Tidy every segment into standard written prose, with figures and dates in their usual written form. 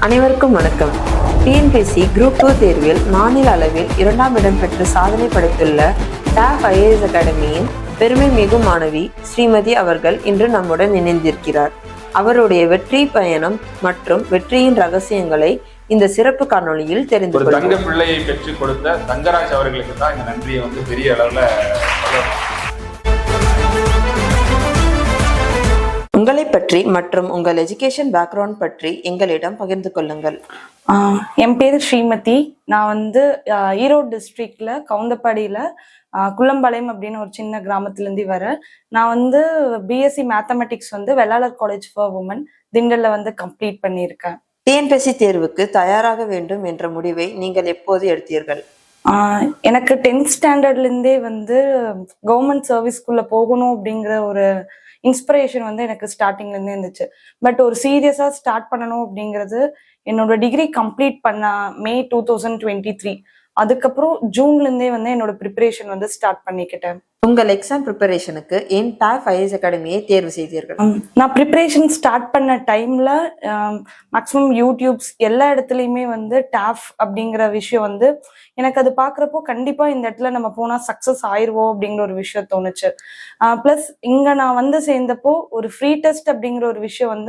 அனைவருக்கும் வணக்கம். TNPSC group 2 தேர்வில் மாநில அளவில் 2ஆம் இடம் பெற்று சாதனை படைத்துள்ள டாப் ஐஏஎஸ் அகாடமியின் பெருமை மிகு மாணவி ஸ்ரீமதி அவர்கள் இன்று நம்முடன் இணைந்திருக்கிறார். அவருடைய வெற்றி பயணம் மற்றும் வெற்றியின் ரகசியங்களை இந்த சிறப்பு காணொளியில் தெரிந்து கொள்ளுங்கள். தங்க பிள்ளையை பெற்றுக் கொடுத்த தங்கராஜ் அவர்களுக்கு தான் இந்த நன்றியை பெரிய அளவுல உங்களை பற்றி மற்றும் உங்கள் எஜுகேஷன் பேக்ரவுண்ட் பற்றி எங்களிடம் பகிர்ந்து கொள்ளுங்கள். என் பேர் ஸ்ரீமதி. நான் ஈரோடு டிஸ்ட்ரிக்ட்ல கவுந்தப்பாடியில குள்ளம்பாளையம் அப்படின்னு ஒரு சின்ன கிராமத்துலேருந்து வரேன். நான் BSc mathematics Vellalar college for women திண்டல்ல கம்ப்ளீட் பண்ணியிருக்கேன். டிஎன்பிஎஸ்சி தேர்வுக்கு தயாராக வேண்டும் என்ற முடிவை நீங்கள் எப்போது எடுத்தீர்கள்? எனக்கு 10th ஸ்டாண்டர்ட்லேருந்தே கவர்மெண்ட் சர்வீஸ்குள்ள போகணும் அப்படிங்கிற ஒரு இன்ஸ்பிரேஷன் எனக்கு ஸ்டார்டிங்லேருந்தே இருந்துச்சு. பட் ஒரு சீரியஸாக ஸ்டார்ட் பண்ணணும் அப்படிங்கிறது என்னோட டிகிரி கம்ப்ளீட் பண்ண மே 2023. அதுக்கப்புறம் ஜூன்லேருந்தே என்னோட ப்ரிப்பரேஷன் ஸ்டார்ட் பண்ணிக்கிட்டேன். உங்கள் எக்ஸாம் ப்ரிப்பரேஷனுக்கு ஏன் டாப் ஐஏஎஸ் அகாடமியை தேர்வு செய்தீர்கள்? நான் ப்ரிப்பரேஷன் ஸ்டார்ட் பண்ண டைம்ல மேக்ஸிமம் யூடியூப்ஸ் எல்லா இடத்துலையுமே டாப் அப்படிங்கிற விஷயம் எனக்கு அது பார்க்குறப்போ கண்டிப்பா இந்த இடத்துல நம்ம போனா சக்சஸ் ஆயிடுவோம் அப்படிங்கிற ஒரு விஷயம் தோணுச்சு. பிளஸ் இங்க நான் சேர்ந்தப்போ ஒரு ஃப்ரீ டெஸ்ட் அப்படிங்கிற ஒரு விஷயம்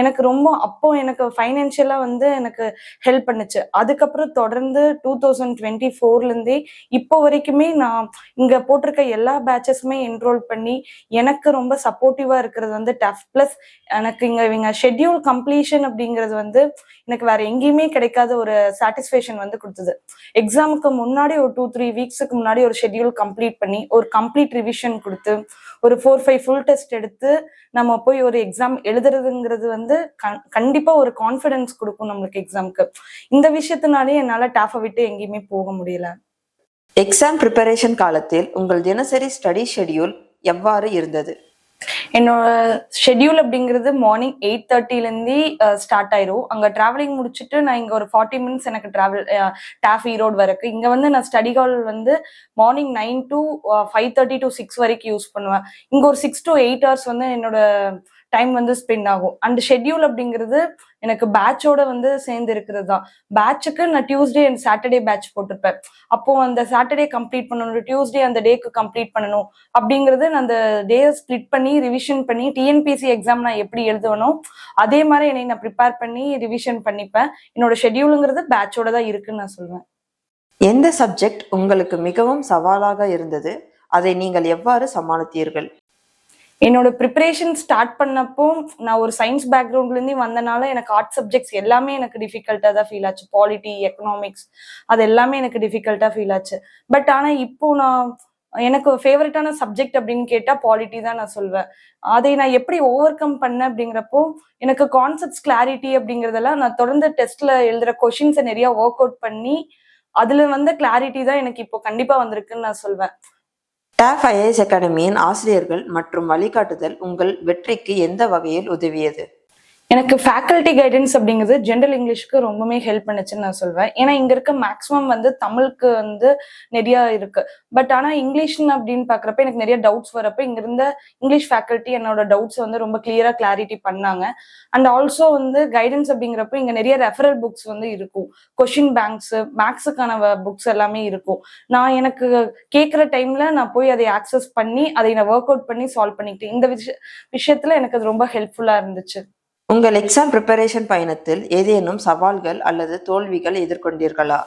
எனக்கு ரொம்ப அப்போ எனக்கு ஃபைனான்சியலா எனக்கு ஹெல்ப் பண்ணுச்சு. அதுக்கப்புறம் தொடர்ந்து 2024லேருந்தே இப்போ வரைக்குமே நான் இங்க போட்டிருக்க எல்லா பேட்சஸுமே என்ரோல் பண்ணி எனக்கு ரொம்ப சப்போர்ட்டிவா இருக்கிறது டஃப். பிளஸ் எனக்கு இவங்க ஷெட்யூல் கம்ப்ளீஷன் அப்படிங்கிறது எனக்கு வேற எங்கேயுமே கிடைக்காத ஒரு சாட்டிஸ்ஃபேக்ஷன் கொடுத்தது. எக்ஸாமுக்கு முன்னாடி ஒரு 2-3 வீக்ஸுக்கு முன்னாடி ஒரு ஷெட்யூல் கம்ப்ளீட் பண்ணி ஒரு கம்ப்ளீட் ரிவிஷன் கொடுத்து ஒரு 4-5 ஃபுல் டெஸ்ட் எடுத்து நம்ம போய் ஒரு எக்ஸாம் எழுதுறதுங்கிறது கண்டிப்பா ஒரு கான்ஃபிடன்ஸ் கொடுக்கும் நம்மளுக்கு எக்ஸாமுக்கு. இந்த விஷயத்தினாலே என்னால டாஃபை விட்டு எங்கேயுமே போக முடியல. எக்ஸாம் ப்ரிப்பரேஷன் காலத்தில் உங்கள் தினசரி ஸ்டடி ஷெட்யூல் எவ்வாறு இருந்தது? என்னோட ஷெட்யூல் அப்படிங்கிறது மார்னிங் 8:30லேருந்து ஸ்டார்ட் ஆயிரும். அங்க டிராவலிங் முடிச்சுட்டு நான் இங்க ஒரு 40 மினிட்ஸ் எனக்கு டிராவல் டாஃப் ஈரோடு வரைக்கும். இங்க நான் study hall morning 9 to 5:30 to 6 வரைக்கும் யூஸ் பண்ணுவேன். இங்க ஒரு 6 to 8 hours என்னோட டைம் ஸ்பெண்ட் ஆகும். அண்ட் ஷெட்யூல் அப்படிங்கிறது எனக்கு பேட்சோட சேர்ந்து இருக்கிறது தான். பேட்சுக்கு நான் டியூஸ்டே அண்ட் சாட்டர்டே பேட்ச் போட்டிருப்பேன். அப்போ அந்த சாட்டர்டே கம்ப்ளீட் பண்ணணும், டியூஸ்டே அந்த டேக்கு கம்ப்ளீட் பண்ணணும் அப்படிங்கிறது நான் அந்த டே ஸ்பிளிட் பண்ணி ரிவிஷன் பண்ணி டிஎன்பிஎஸ்சி எக்ஸாம் நான் எப்படி எழுதுவனோ அதே மாதிரி என்னை நான் ப்ரிப்பேர் பண்ணி ரிவிஷன் பண்ணிப்பேன். என்னோட ஷெட்யூலுங்கிறது பேட்சோட தான் இருக்குன்னு நான் சொல்வேன். எந்த சப்ஜெக்ட் உங்களுக்கு மிகவும் சவாலாக இருந்தது? அதை நீங்கள் எவ்வாறு சமாளித்தீர்கள்? என்னோட ப்ரிப்பரேஷன் ஸ்டார்ட் பண்ணப்போ நான் ஒரு சயின்ஸ் பேக்ரவுண்ட்லேருந்து வந்தனால எனக்கு ஆர்ட் சப்ஜெக்ட்ஸ் எல்லாமே எனக்கு டிஃபிகல்ட்டாக தான் ஃபீல் ஆச்சு. பாலிட்டி, எக்கனாமிக்ஸ் அது எல்லாமே எனக்கு டிஃபிகல்ட்டாக ஃபீல் ஆச்சு. பட் ஆனால் இப்போ நான் எனக்கு ஃபேவரட்டான சப்ஜெக்ட் அப்படின்னு கேட்டால் பாலிட்டி தான் நான் சொல்வேன். அதை நான் எப்படி ஓவர் கம் பண்ணேன் அப்படிங்கிறப்போ எனக்கு கான்செப்ட்ஸ் கிளாரிட்டி அப்படிங்கிறதெல்லாம் நான் தொடர்ந்து டெஸ்ட்ல எழுதுற கொஷின்ஸை நிறைய ஒர்க் அவுட் பண்ணி அதுல கிளாரிட்டி தான் எனக்கு இப்போ கண்டிப்பா வந்திருக்குன்னு நான் சொல்வேன். டாப் ஐஏஎஸ் அகாடமியின் ஆசிரியர்கள் மற்றும் வழிகாட்டுதல் உங்கள் வெற்றிக்கு எந்த வகையில் உதவியது? எனக்கு ஃபேக்கல்டி கைடன்ஸ் அப்படிங்கிறது ஜென்ரல் இங்கிலீஷ்க்கு ரொம்பவே ஹெல்ப் பண்ணுச்சுன்னு நான் சொல்வேன். ஏன்னா இங்க இருக்க மேக்ஸிமம் தமிழுக்கு நிறைய இருக்கு. பட் ஆனா இங்கிலீஷ்னு அப்படின்னு பாக்குறப்ப எனக்கு நிறைய டவுட்ஸ் வரப்ப இங்க இருந்த இங்கிலீஷ் ஃபேக்கல்ட்டி என்னோட டவுட்ஸ் ரொம்ப கிளியரா கிளாரிட்டி பண்ணாங்க. அண்ட் ஆல்சோ கைடன்ஸ் அப்படிங்கிறப்ப இங்க நிறைய ரெஃபரல் புக்ஸ் இருக்கும், கொஷின் பேங்க்ஸ், மேக்ஸுக்கான புக்ஸ் எல்லாமே இருக்கும். நான் எனக்கு கேட்குற டைம்ல நான் போய் அதை ஆக்சஸ் பண்ணி அதை நான் ஒர்க் அவுட் பண்ணி சால்வ் பண்ணிக்கிட்டேன். இந்த விஷயத்துல எனக்கு அது ரொம்ப ஹெல்ப்ஃபுல்லா இருந்துச்சு. உங்கள் எக்ஸாம் ப்ரிப்பரேஷன் பயணத்தில் ஏதேனும் சவால்கள் அல்லது தோல்விகள் எதிர்கொண்டீர்களா?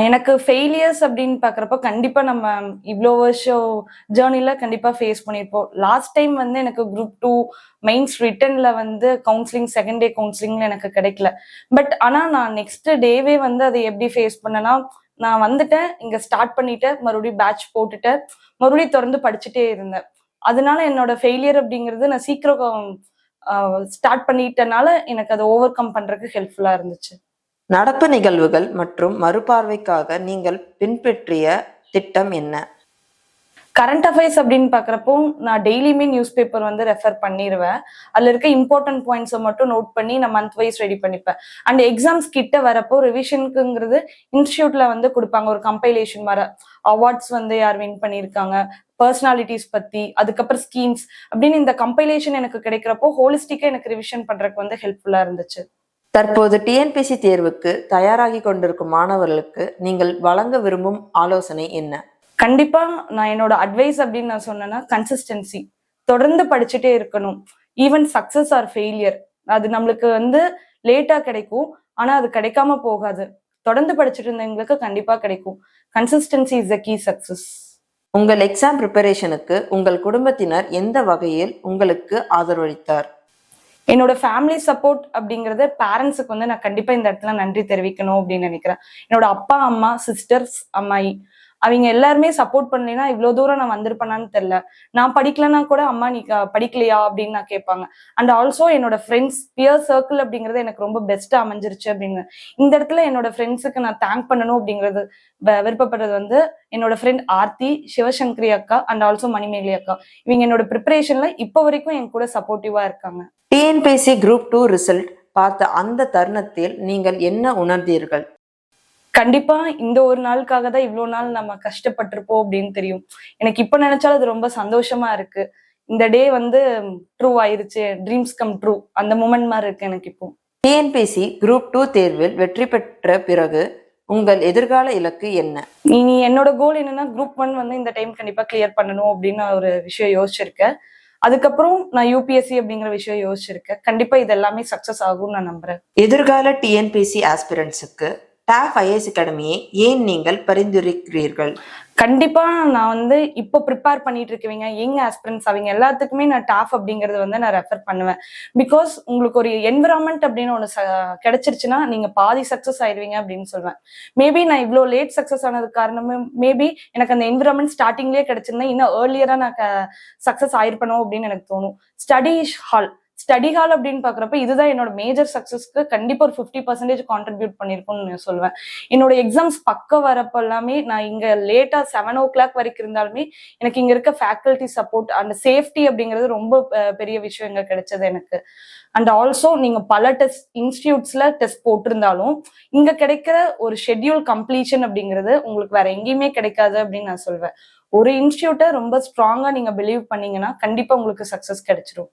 எனக்கு ஃபெயிலியர்ஸ் அப்படின்னு பாக்குறப்ப கண்டிப்பா நம்ம இவ்வளோ வருஷம் ஜேர்னில கண்டிப்பா ஃபேஸ் பண்ணியிருப்போம். லாஸ்ட் டைம் எனக்கு குரூப் 2 மெயின்ஸ் ரிட்டன்ல கவுன்சிலிங், செகண்ட் டே கவுன்சிலிங்ல எனக்கு கிடைக்கல. பட் ஆனா நான் நெக்ஸ்ட் டேவே அதை எப்படி ஃபேஸ் பண்ணேன்னா, நான் வந்துட்டேன், இங்க ஸ்டார்ட் பண்ணிட்டேன், மறுபடியும் பேட்ச் போட்டுட்டேன், மறுபடியும் தொடர்ந்து படிச்சுட்டே இருந்தேன். அதனால என்னோட ஃபெயிலியர் அப்படிங்கிறது நான் சீக்கிரம் ஸ்டார்ட் பண்ணிட்டனால எனக்கு அதை ஓவர் கம் பண்றதுக்கு ஹெல்ப்ஃபுல்லா இருந்துச்சு. நடப்பு நிகழ்வுகள் மற்றும் மறுபார்வைக்காக நீங்கள் பின்பற்றிய திட்டம் என்ன? கரண்ட் அஃபேர்ஸ் அப்படின்னு பாக்குறப்போ நான் டெய்லியுமே நியூஸ் பேப்பர் ரெஃபர் பண்ணிடுவேன். அதுல இருக்க இம்பார்ட்டன்ட் பாயிண்ட்ஸை மட்டும் நோட் பண்ணி நான் மந்த் வைஸ் ரெடி பண்ணிப்பேன். அண்ட் எக்ஸாம்ஸ் கிட்ட வரப்போ ரிவிஷனுக்குங்கிறது இன்ஸ்டியூட்ல கொடுப்பாங்க ஒரு கம்பைலேஷன் மாதிரி. அவார்ட்ஸ் யார் வின் பண்ணியிருக்காங்க, பர்சனாலிட்டிஸ் பத்தி, அதுக்கப்புறம் ஸ்கீம்ஸ் அப்படின்னு இந்த கம்பைலேஷன் எனக்கு கிடைக்கிறப்போ ஹோலிஸ்டிக்கா எனக்கு ரிவிஷன் பண்றதுக்கு ஹெல்ப்ஃபுல்லா இருந்துச்சு. தற்போது டிஎன்பிஎஸ்சி தேர்வுக்கு தயாராகி கொண்டிருக்கும் மாணவர்களுக்கு நீங்கள் வழங்க விரும்பும் ஆலோசனை என்ன? கண்டிப்பா நான் என்னோட அட்வைஸ் அப்படின்னு நான் சொன்னேன்னா, கன்சிஸ்டன்சி. தொடர்ந்து படிச்சுட்டே இருக்கணும். ஈவன் சக்சஸ் ஆர் ஃபெயிலியர், அது நம்மளுக்கு வந்து லேட்டா கிடைக்கும், ஆனா அது கிடைக்காம போகாது. தொடர்ந்து படிச்சுட்டு இருந்தவங்களுக்கு கண்டிப்பா கிடைக்கும். Consistency is the key success. உங்கள் எக்ஸாம் ப்ரிப்பரேஷனுக்கு உங்கள் குடும்பத்தினர் எந்த வகையில் உங்களுக்கு ஆதரவளித்தார்? என்னோட ஃபேமிலி சப்போர்ட் அப்படிங்கறது பேரண்ட்ஸுக்கு வந்து நான் கண்டிப்பா இந்த இடத்துல நன்றி தெரிவிக்கணும் அப்படின்னு நினைக்கிறேன். என்னோட அப்பா, அம்மா, சிஸ்டர்ஸ், அம்மாயி, அவங்க எல்லாருமே சப்போர்ட் பண்ணலைன்னா இவ்வளவு தூரம் நான் வந்திருப்பேனான்னு தெரியல. நான் படிக்கலன்னா கூட அம்மா நீ படிக்கலையா அப்படின்னு நான் கேட்பாங்க. அண்ட் ஆல்சோ என்னோட ஃப்ரெண்ட்ஸ், பியர் சர்க்கிள் அப்படிங்கிறது எனக்கு ரொம்ப பெஸ்டா அமைஞ்சிருச்சு அப்படின்னு இந்த இடத்துல என்னோட ஃப்ரெண்ட்ஸுக்கு நான் தேங்க் பண்ணணும் அப்படிங்கிறது விருப்பப்படுறது வந்து என்னோட ஃப்ரெண்ட் ஆர்த்தி, சிவசங்கரி அக்கா அண்ட் ஆல்சோ மணிமேகலை அக்கா. இவங்க என்னோட ப்ரிப்பரேஷன்ல இப்போ வரைக்கும் என் கூட சப்போர்ட்டிவா இருக்காங்க. டிஎன்பிஎஸ்சி குரூப் 2 ரிசல்ட் பார்த்த அந்த தருணத்தில் நீங்கள் என்ன உணர்ந்தீர்கள்? கண்டிப்பா இந்த ஒரு நாளுக்காக தான் இவ்வளவு நாள் நம்ம கஷ்டப்பட்டிருப்போம் அப்படின்னு தெரியும். எனக்கு இப்ப நினைச்சாலும் அது ரொம்ப சந்தோஷமா இருக்கு. இந்த டே வந்து ட்ரூ ஆயிருச்சு, ட்ரீம்ஸ் கம் ட்ரூ, அந்த மூமெண்ட் மாதிரி இருக்கு எனக்கு இப்போ. டிஎன்பிஎஸ்சி குரூப் 2 தேர்வில் வெற்றி பெற்ற பிறகு உங்கள் எதிர்கால இலக்கு என்ன? இனி என்னோட கோல் என்னன்னா, குரூப் 1 வந்து இந்த டைம் கண்டிப்பா கிளியர் பண்ணணும் அப்படின்னு ஒரு விஷயம் யோசிச்சிருக்கேன். அதுக்கப்புறம் நான் யூபிஎஸ்சி அப்படிங்கிற விஷயம் யோசிச்சிருக்கேன். கண்டிப்பா இது எல்லாமே சக்சஸ் ஆகும்னு நான் நம்புறேன். எதிர்கால டிஎன்பிஎஸ்சி ஆஸ்பிரன்ட்ஸுக்கு டாப் ஐஏஎஸ் அகாடமியை ஏன் நீங்கள் பரிந்துரைக்கிறீர்கள்? கண்டிப்பா நான் வந்து இப்போ ப்ரிப்பேர் பண்ணிட்டு இருக்கவங்க யங் ஆஸ்பிரன்ஸ் அவங்க எல்லாத்துக்குமே நான் டாப் அப்படிங்கறது வந்து நான் ரெஃபர் பண்ணுவேன். பிகாஸ் உங்களுக்கு ஒரு என்விரான்மெண்ட் அப்படின்னு ஒன்று கிடைச்சிருச்சுன்னா நீங்க பாதி சக்சஸ் ஆயிடுவீங்க அப்படின்னு சொல்லுவேன். மேபி நான் இவ்வளோ லேட் சக்சஸ் ஆனதுக்கு காரணமே மேபி எனக்கு அந்த என்விரான்மெண்ட் ஸ்டார்டிங்லேயே கிடைச்சிருந்தா இன்னும் ஏர்லியரா நான் சக்சஸ் ஆயிருப்பணும் அப்படின்னு எனக்கு தோணும். ஸ்டடி ஹால் அப்படின்னு பாக்குறப்ப இதுதான் என்னோட மேஜர் சக்சஸ்க்கு கண்டிப்பா ஒரு 50% கான்ட்ரிபியூட் பண்ணிருக்கும்னு நான் சொல்லுவேன். என்னோட எக்ஸாம்ஸ் பக்கம் வரப்ப எல்லாமே நான் இங்க லேட்டா 7 o'clock வரைக்கும் இருந்தாலுமே எனக்கு இங்க இருக்க ஃபேக்கல்டி சப்போர்ட் அண்ட் சேஃப்டி அப்படிங்கிறது ரொம்ப பெரிய விஷயம் இங்க கிடைச்சது எனக்கு. அண்ட் ஆல்சோ நீங்க பல இன்ஸ்டிடியூட்ஸ்ல டெஸ்ட் போட்டிருந்தாலும் இங்க கிடைக்கிற ஒரு ஷெட்யூல் கம்ப்ளீஷன் அப்படிங்கிறது உங்களுக்கு வேற எங்கேயுமே கிடைக்காது அப்படின்னு நான் சொல்வேன். ஒரு இன்ஸ்டிடியூட்டை ரொம்ப ஸ்ட்ராங்கா நீங்க பிலீவ் பண்ணீங்கன்னா கண்டிப்பா உங்களுக்கு சக்சஸ் கிடைச்சிடும்.